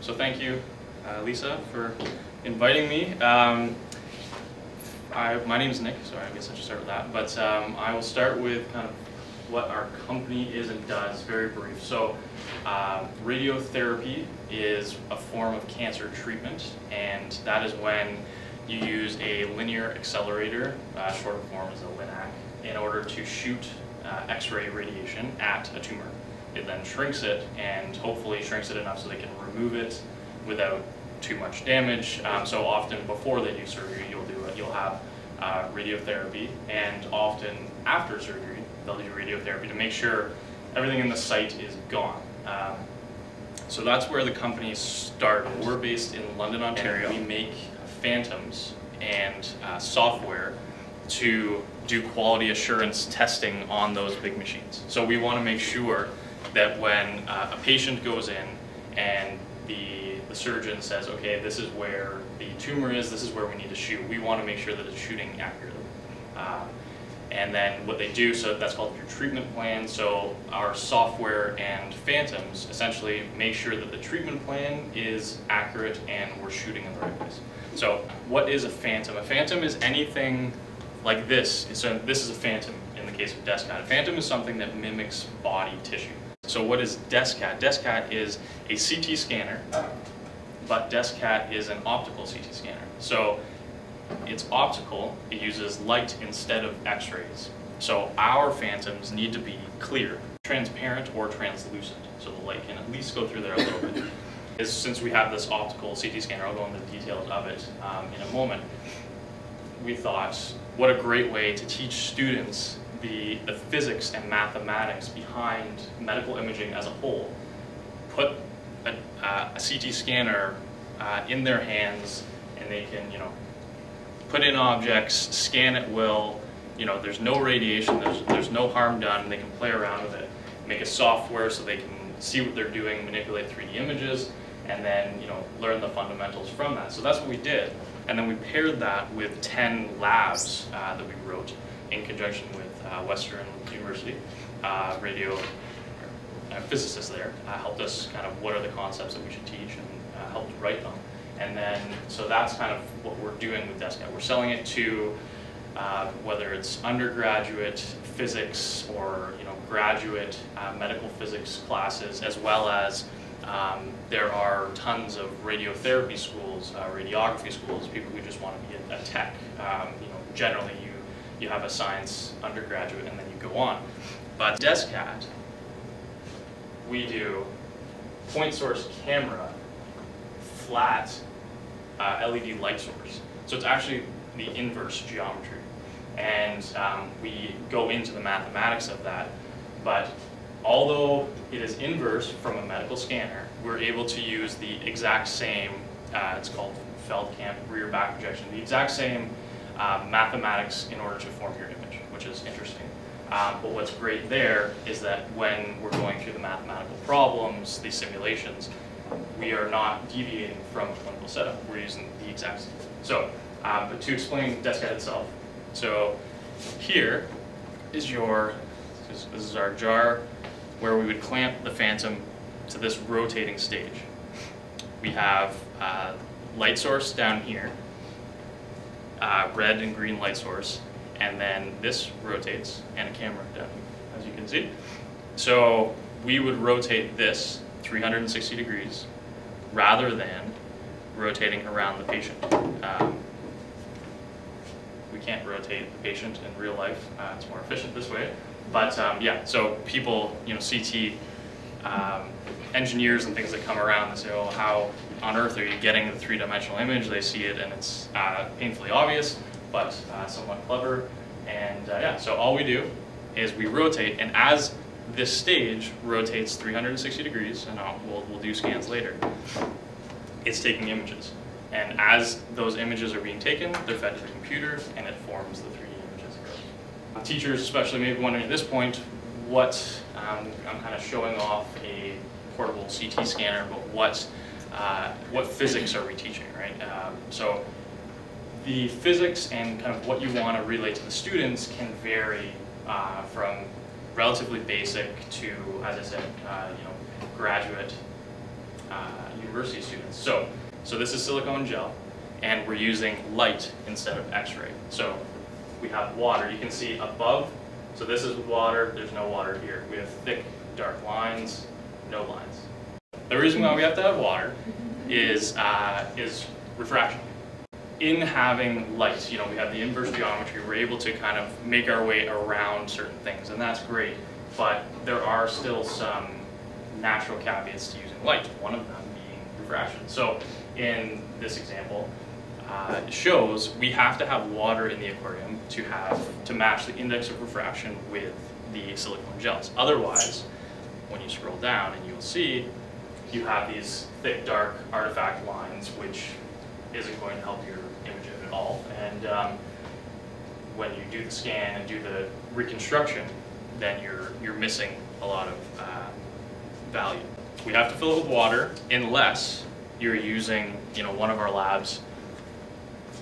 So thank you, Lisa, for inviting me. My name is Nick, so I guess I should start with that. But I will start with kind of what our company is and does, very brief. So radiotherapy is a form of cancer treatment, and that is when you use a linear accelerator, short form is a LINAC, in order to shoot X-ray radiation at a tumor. It then shrinks it, and hopefully shrinks it enough so they can remove it without too much damage. So often before they do surgery, you'll have radiotherapy, and often after surgery, they'll do radiotherapy to make sure everything in the site is gone. So that's where the company started. We're based in London, Ontario. We make phantoms and software to do quality assurance testing on those big machines. So we want to make sure that when a patient goes in and the surgeon says, okay, this is where the tumor is, this is where we need to shoot, we want to make sure that it's shooting accurately. And then what they do, so that's called your treatment plan. So our software and phantoms essentially make sure that the treatment plan is accurate and we're shooting in the right place. So what is a phantom? A phantom is anything like this. So this is a phantom in the case of DeskCAT. A phantom is something that mimics body tissue. So what is DeskCAT? DeskCAT is a CT scanner, but DeskCAT is an optical CT scanner. So it's optical, it uses light instead of X-rays. So our phantoms need to be clear, transparent or translucent, so the light can at least go through there a little bit. Since we have this optical CT scanner, I'll go into the details of it in a moment, we thought, what a great way to teach students the physics and mathematics behind medical imaging as a whole. Put a CT scanner in their hands, and they can, put in objects, scan at will. There's no radiation, there's no harm done. They can play around with it, make a software so they can see what they're doing, manipulate 3D images, and then learn the fundamentals from that. So that's what we did, and then we paired that with 10 labs that we wrote in conjunction with Western University. Physicists there helped us kind of what are the concepts that we should teach, and helped write them. And then, so that's kind of what we're doing with DeskCAT. We're selling it to whether it's undergraduate physics or graduate medical physics classes, as well as there are tons of radiotherapy schools, radiography schools, people who just want to be a tech. Generally you have a science undergraduate and then you go on. But DeskCAT, we do point source camera, flat LED light source. So it's actually the inverse geometry. And we go into the mathematics of that. But although it is inverse from a medical scanner, we're able to use the exact same, it's called Feldkamp rear back projection, the exact same mathematics in order to form your image, which is interesting. But what's great there is that when we're going through the mathematical problems, these simulations, we are not deviating from a clinical setup. We're using the exact same. So, but to explain DeskCAT itself, so here is this is our jar where we would clamp the phantom to this rotating stage. We have light source down here, red and green light source, and then this rotates, and a camera down here, as you can see. So we would rotate this 360 degrees rather than rotating around the patient. We can't rotate the patient in real life. It's more efficient this way. But yeah, so people, CT engineers and things that come around and say, oh, how on earth are you getting the three-dimensional image? They see it and it's painfully obvious, but somewhat clever. And yeah, so all we do is we rotate, and as this stage rotates 360 degrees, and we'll do scans later, it's taking images. And as those images are being taken, they're fed to the computer, and it forms the 3D images. Teachers especially may be wondering at this point, what, I'm kind of showing off a portable CT scanner, but what physics are we teaching, right? So the physics and kind of what you want to relay to the students can vary from relatively basic to, as I said, graduate university students. So this is silicone gel, and we're using light instead of X-ray. So we have water. You can see above. So this is water. There's no water here. We have thick, dark lines, no lines. The reason why we have to have water is refraction. In having light, you know, we have the inverse geometry. We're able to kind of make our way around certain things, and that's great. But there are still some natural caveats to using light. One of them being refraction. So in this example, it shows we have to have water in the aquarium to match the index of refraction with the silicone gels. Otherwise, when you scroll down, and you'll see you have these thick, dark artifact lines, which isn't going to help your image at all. And when you do the scan and do the reconstruction, then you're missing a lot of value. We have to fill it with water unless you're using, you know, one of our labs.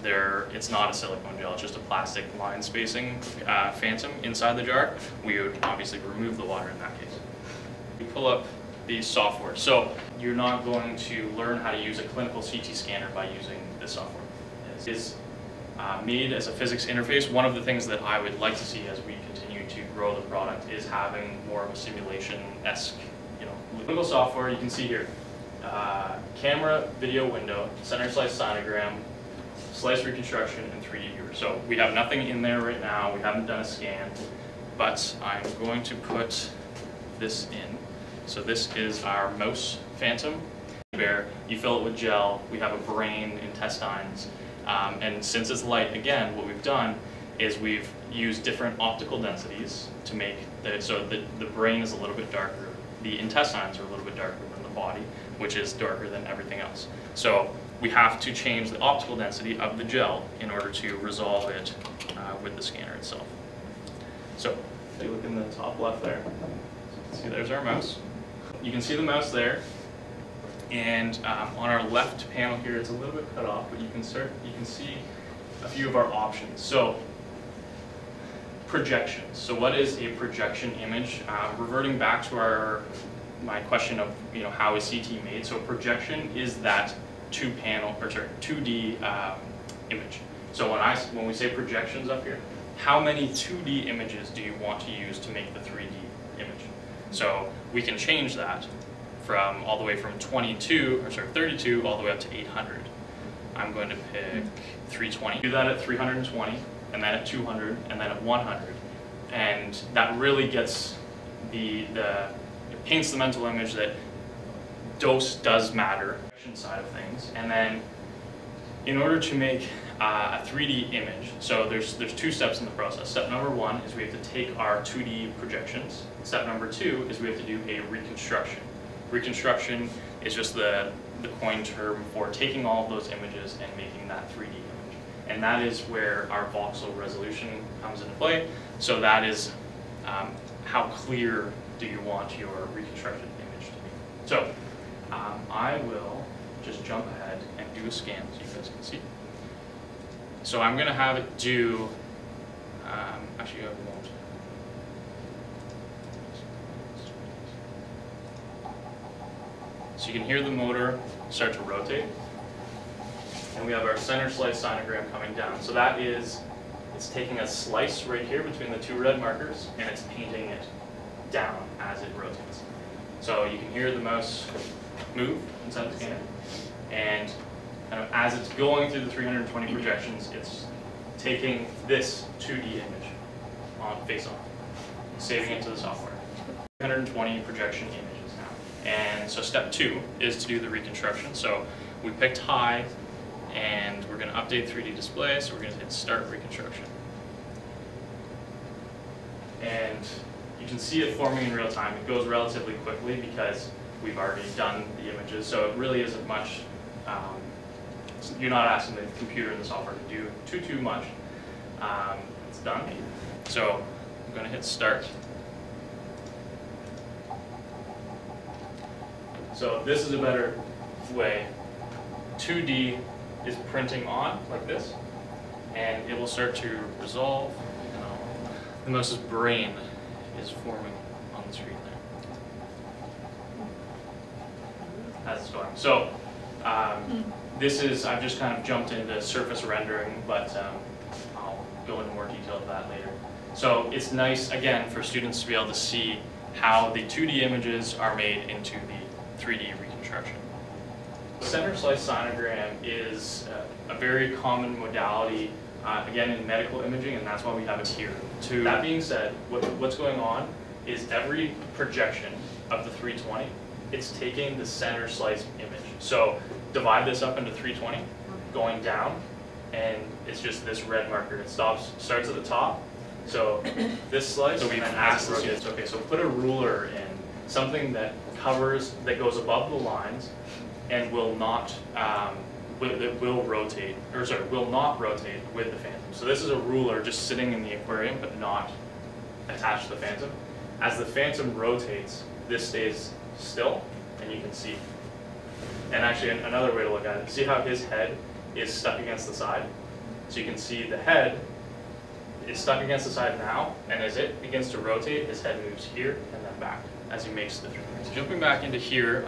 It's not a silicone gel, it's just a plastic line spacing phantom inside the jar. We would obviously remove the water in that case. You pull up the software. So you're not going to learn how to use a clinical CT scanner by using this software. It's made as a physics interface. One of the things that I would like to see as we continue to grow the product is having more of a simulation-esque, you know, clinical software. You can see here, camera, video window, center slice sonogram, slice reconstruction, and 3D viewer. So we have nothing in there right now. We haven't done a scan, but I'm going to put this in. So this is our mouse phantom. You fill it with gel. We have a brain, intestines, and since it's light, again, what we've done is we've used different optical densities to make the brain is a little bit darker. The intestines are a little bit darker than the body, which is darker than everything else. So we have to change the optical density of the gel in order to resolve it with the scanner itself. So if you look in the top left there, see there's our mouse. You can see the mouse there, and on our left panel here, it's a little bit cut off, but you can see a few of our options. So projections. So what is a projection image? Reverting back to my question of, you know, how is CT made? So projection is that 2D image. So when we say projections up here, how many 2D images do you want to use to make the 3D image? So we can change that from all the way from 32 all the way up to 800. I'm going to pick 320. Do that at 320, and then at 200, and then at 100. And that really gets it paints the mental image that dose does matter, side of things. And then in order to make a 3D image, so there's two steps in the process. Step number one is we have to take our 2D projections. Step number two is we have to do a reconstruction. Reconstruction is just the coined term for taking all of those images and making that 3D image. And that is where our voxel resolution comes into play. So that is how clear do you want your reconstructed image to be. So I will just jump ahead and do a scan so you guys can see. So I'm going to have it do, actually I won't. So you can hear the motor start to rotate. And we have our center slice sonogram coming down. So that is, it's taking a slice right here between the two red markers, and it's painting it down as it rotates. So you can hear the mouse move inside the scanner, and kind of as it's going through the 320 projections, it's taking this 2D image on face on, saving it to the software. 320 projection images now. And so step two is to do the reconstruction. So we picked high, and we're going to update 3D display, so we're going to hit start reconstruction. And you can see it forming in real time. It goes relatively quickly because we've already done the images, so it really isn't much. You're not asking the computer and the software to do too much. It's done. So I'm going to hit start. So this is a better way. 2D is printing on like this, and it will start to resolve. The mouse's brain is forming on the screen there. as it's going. So this is, I've just kind of jumped into surface rendering, but I'll go into more detail of that later. So it's nice, again, for students to be able to see how the 2D images are made into the 3D reconstruction. Center slice sonogram is a very common modality, again, in medical imaging, and that's why we have it here. That being said, what's going on is every projection of the 320, it's taking the center slice image. So divide this up into 320, going down, and it's just this red marker. It starts at the top. So this slice, so we've asked the students, okay, so put a ruler in, something that covers, that goes above the lines, and will not, will not rotate with the phantom. So this is a ruler just sitting in the aquarium, but not attached to the phantom. As the phantom rotates, this stays still, and you can see. And actually, another way to look at it, see how his head is stuck against the side? So you can see the head is stuck against the side now, and as it begins to rotate, his head moves here and then back as he makes the turn. So jumping back into here,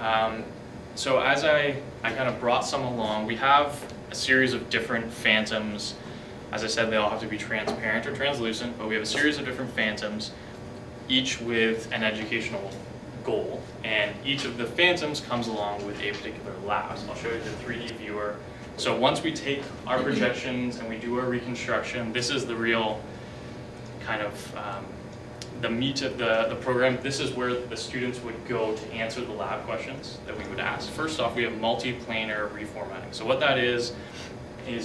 so as I kind of brought some along, we have a series of different phantoms. As I said, they all have to be transparent or translucent, but we have a series of different phantoms, each with an educational goal, and each of the phantoms comes along with a particular lab. So I'll show you the 3D viewer. So once we take our projections and we do our reconstruction, this is the real kind of the meat of the program. This is where the students would go to answer the lab questions that we would ask. First off, we have multiplanar reformatting. So what that is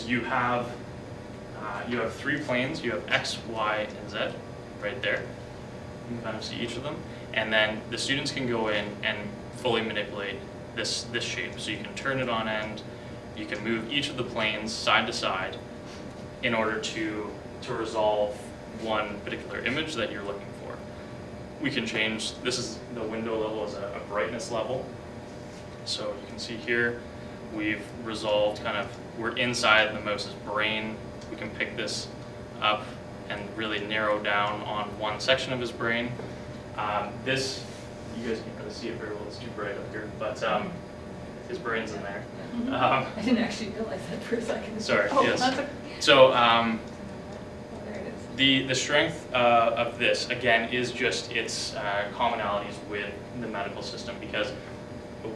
you have 3 planes. You have X, Y, and Z right there. You can kind of see each of them. And then the students can go in and fully manipulate this shape. So you can turn it on end. You can move each of the planes side to side in order to resolve one particular image that you're looking for. We can change, this is the window level as a brightness level. So you can see here, we've resolved kind of, we're inside the mouse's brain. We can pick this up and really narrow down on one section of his brain. This, you guys can't really see it very well, it's too bright up here, but his brain's in there. I didn't actually realize that for a second. Sorry, oh, yes. That's okay. So There it is. the strength of this, again, is just its commonalities with the medical system, because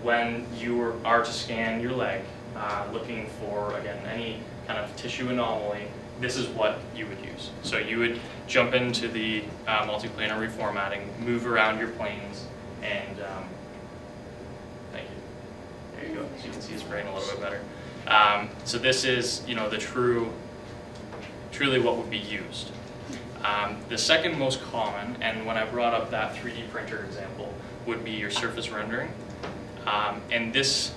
when you are to scan your leg, looking for, again, any kind of tissue anomaly, this is what you would use. So you would jump into the multiplanar reformatting, move around your planes, and thank you. There you go. So you can see his brain a little bit better. So this is, the truly what would be used. The second most common, and when I brought up that 3D printer example, would be your surface rendering. And this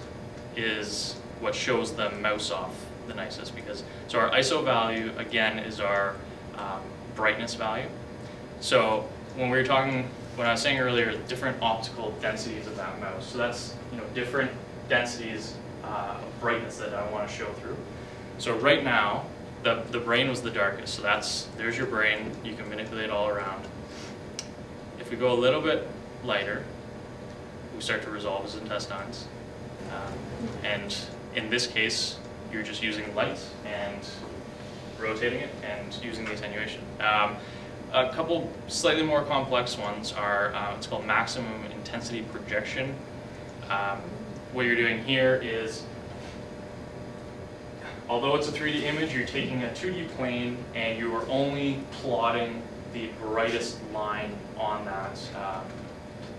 is what shows the mouse off the nicest, because so our ISO value again is our brightness value. So when I was saying earlier, different optical densities of that mouse. So that's different densities of brightness that I want to show through. So right now, the brain was the darkest. So there's your brain. You can manipulate all around. If we go a little bit lighter, we start to resolve his intestines, and in this case, you're just using light and rotating it and using the attenuation. A couple slightly more complex ones are, it's called maximum intensity projection. What you're doing here is, although it's a 3D image, you're taking a 2D plane and you are only plotting the brightest line on that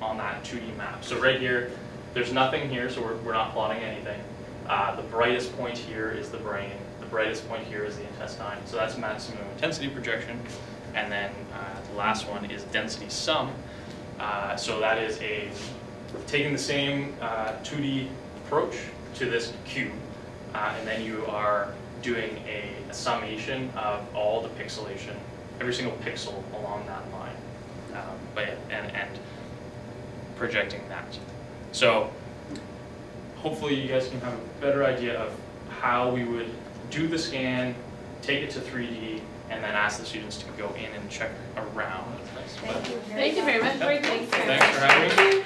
2D map. So right here, there's nothing here, so we're not plotting anything. The brightest point here is the brain. The brightest point here is the intestine. So that's maximum intensity projection. And then the last one is density sum. So that is taking the same 2D approach to this cube, and then you are doing a summation of all the pixelation, every single pixel along that line, and projecting that. So hopefully you guys can have a better idea of how we would do the scan, take it to 3D, and then ask the students to go in and check around. Thank you very much. Thanks for having me.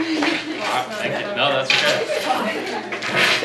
Thank you. No, that's okay.